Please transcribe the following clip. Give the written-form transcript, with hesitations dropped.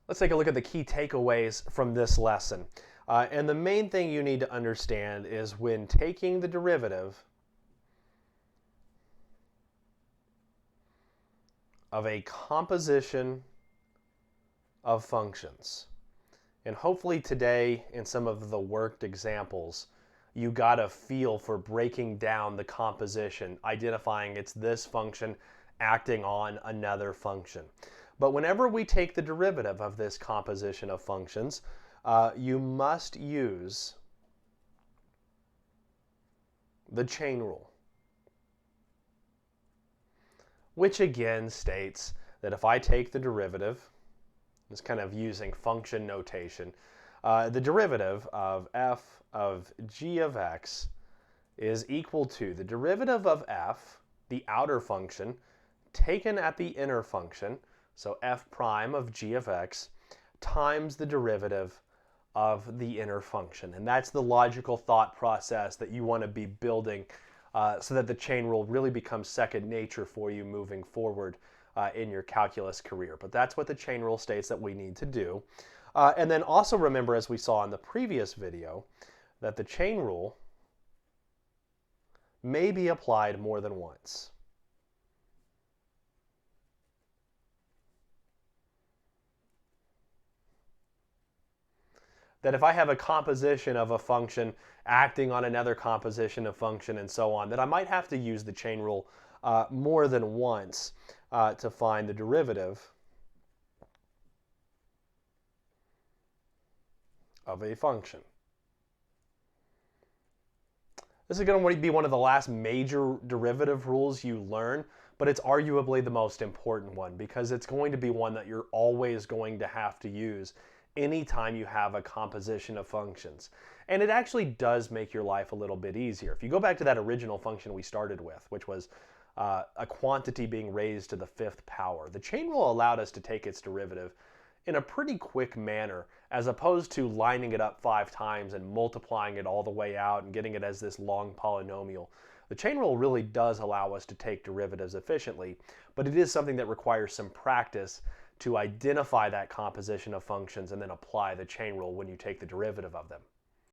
Let's take a look at the key takeaways from this lesson. And the main thing you need to understand is when taking the derivative of a composition of functions. And hopefully today, in some of the worked examples, you got a feel for breaking down the composition, identifying it's this function acting on another function. But whenever we take the derivative of this composition of functions, you must use the chain rule, which again states that if I take the derivative, it's kind of using function notation, the derivative of f of g of x is equal to the derivative of f, the outer function, taken at the inner function, so f prime of g of x, times the derivative of the inner function. And that's the logical thought process that you want to be building so that the chain rule really becomes second nature for you moving forward in your calculus career. But that's what the chain rule states that we need to do. And then also remember, as we saw in the previous video, that the chain rule may be applied more than once. That if I have a composition of a function acting on another composition of function and so on, that I might have to use the chain rule more than once to find the derivative of a function. This is going to be one of the last major derivative rules you learn, but it's arguably the most important one because it's going to be one that you're always going to have to use anytime you have a composition of functions. And it actually does make your life a little bit easier. If you go back to that original function we started with, which was a quantity being raised to the fifth power, the chain rule allowed us to take its derivative in a pretty quick manner, as opposed to lining it up 5 times and multiplying it all the way out and getting it as this long polynomial. The chain rule really does allow us to take derivatives efficiently, but it is something that requires some practice to identify that composition of functions and then apply the chain rule when you take the derivative of them.